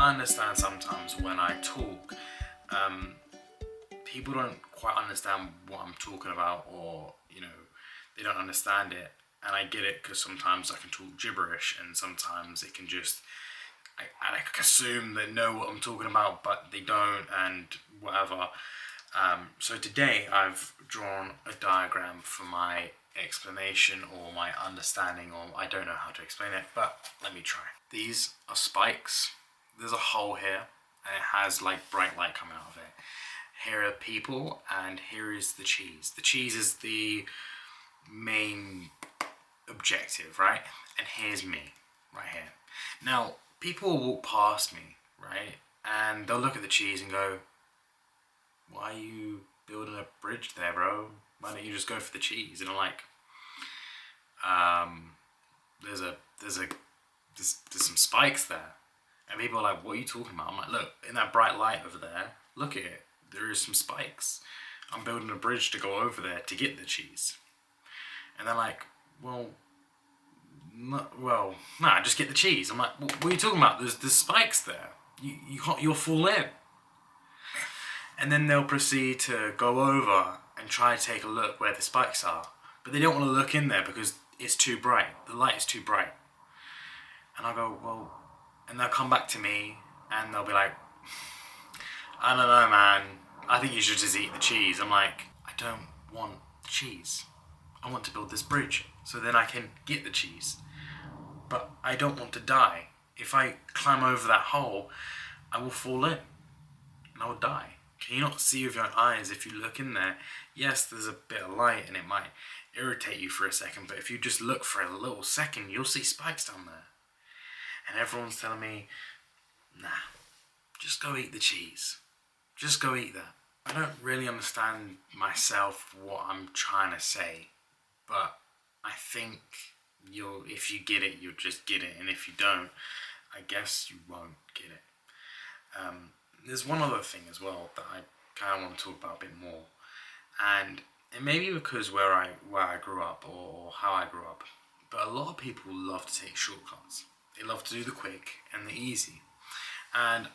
I understand sometimes when I talk, um, people don't quite understand what I'm talking about, or they don't understand it. And I get it because sometimes I can talk gibberish, and sometimes it can just I assume they know what I'm talking about, but they don't, and whatever. So today I've drawn a diagram for my explanation or my understanding, or I don't know how to explain it, but let me try. These are spikes. There's a hole here, and it has like bright light coming out of it. Here are people, and here is the cheese. The cheese is the main objective, right? And here's me, right here. Now, people will walk past me, right? And they'll look at the cheese and go, why are you building a bridge there, bro? Why don't you just go for the cheese? And I'm like, there's some spikes there. And people are like, what are you talking about? I'm like, look, in that bright light over there, look at it. There is some spikes. I'm building a bridge to go over there to get the cheese. And they're like, well, nah, just get the cheese. I'm like, what are you talking about? There's spikes there. You'll fall in. And then they'll proceed to go over and try to take a look where the spikes are. But they don't want to look in there because it's too bright. The light is too bright. And I go, well, and they'll come back to me and they'll be like, I don't know, man. I think you should just eat the cheese. I'm like, I don't want the cheese. I want to build this bridge so then I can get the cheese. But I don't want to die. If I climb over that hole, I will fall in and I will die. Can you not see with your own eyes if you look in there? Yes, there's a bit of light and it might irritate you for a second, but if you just look for a little second, you'll see spikes down there. And everyone's telling me, nah, just go eat the cheese. Just go eat that. I don't really understand myself what I'm trying to say, but I think if you get it, you'll just get it, and if you don't, I guess you won't get it. There's one other thing as well that I kind of want to talk about a bit more, and it may be because where I grew up or how I grew up, but a lot of people love to take shortcuts. They love to do the quick and the easy, and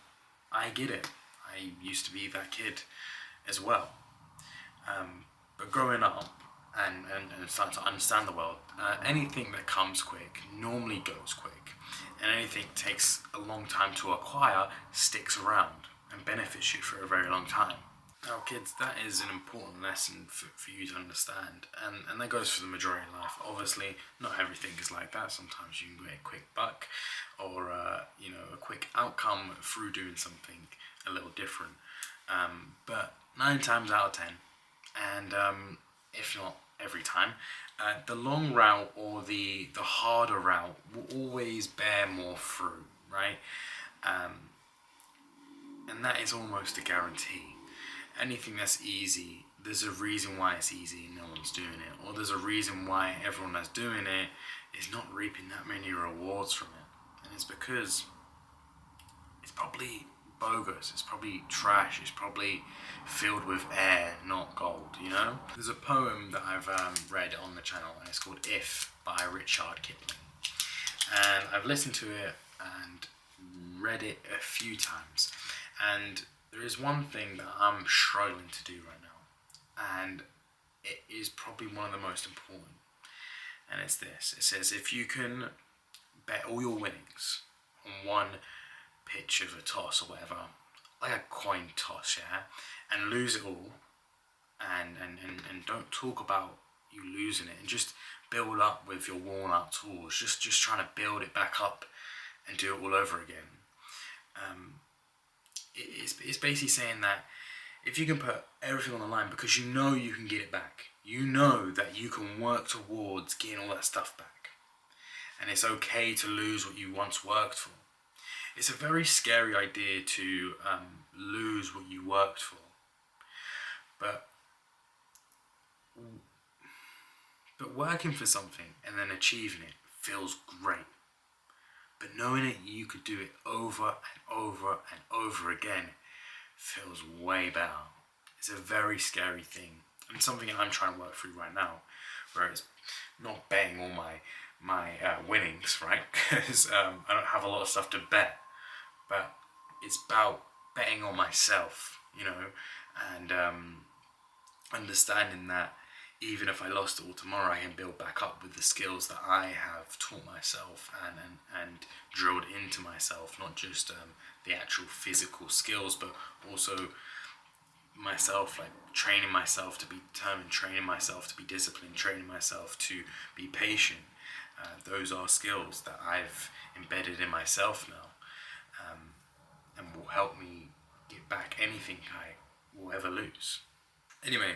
I get it. I used to be that kid as well. But growing up and starting to understand the world, anything that comes quick normally goes quick, and anything that takes a long time to acquire sticks around and benefits you for a very long time. Now kids, that is an important lesson for you to understand, and that goes for the majority of life. Obviously, not everything is like that. Sometimes you can get a quick buck or a quick outcome through doing something a little different. But 9 times out of 10, and if not every time, the long route or the harder route will always bear more fruit, right? And that is almost a guarantee. Anything that's easy, there's a reason why it's easy and no one's doing it, or there's a reason why everyone that's doing it is not reaping that many rewards from it, and it's because it's probably bogus, it's probably trash, it's probably filled with air, not gold, you know? There's a poem that I've read on the channel, and it's called If by Rudyard Kipling, and I've listened to it and read it a few times, and there is one thing that I'm struggling to do right now, and it is probably one of the most important, and it's this. It says, if you can bet all your winnings on one pitch of a toss or whatever, like a coin toss, yeah, and lose it all, and don't talk about you losing it, and just build up with your worn out tools, just trying to build it back up and do it all over again. It's basically saying that if you can put everything on the line because you know you can get it back, you know that you can work towards getting all that stuff back, and it's okay to lose what you once worked for. It's a very scary idea to lose what you worked for, but working for something and then achieving it feels great. But knowing that you could do it over and over and over again feels way better. It's a very scary thing, and something I'm trying to work through right now, where it's not betting all my winnings, right? Because I don't have a lot of stuff to bet, but it's about betting on myself, and understanding that even if I lost it all tomorrow, I can build back up with the skills that I have taught myself and drilled into myself, not just the actual physical skills, but also myself, like training myself to be determined, training myself to be disciplined, training myself to be patient. Those are skills that I've embedded in myself now, and will help me get back anything I will ever lose. Anyway,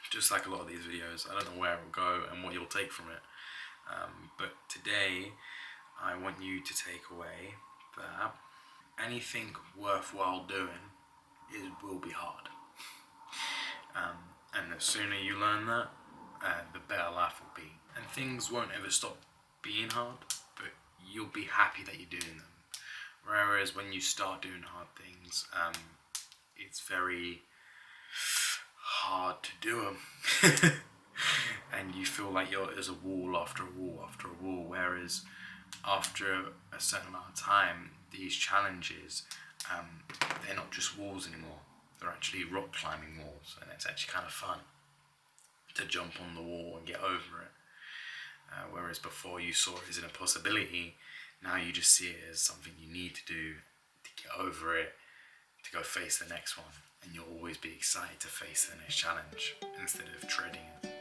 just like a lot of these videos, I don't know where it will go and what you'll take from it. But today, I want you to take away that anything worthwhile doing will be hard. And the sooner you learn that, the better life will be. And things won't ever stop being hard, but you'll be happy that you're doing them. Whereas when you start doing hard things, it's very hard to do them. And you feel like there's a wall after a wall after a wall. Whereas after a certain amount of time, these challenges, they're not just walls anymore. They're actually rock climbing walls, and it's actually kind of fun to jump on the wall and get over it. Whereas before you saw it as an impossibility, now you just see it as something you need to do to get over it, to go face the next one, and you'll always be excited to face the next challenge instead of dreading it.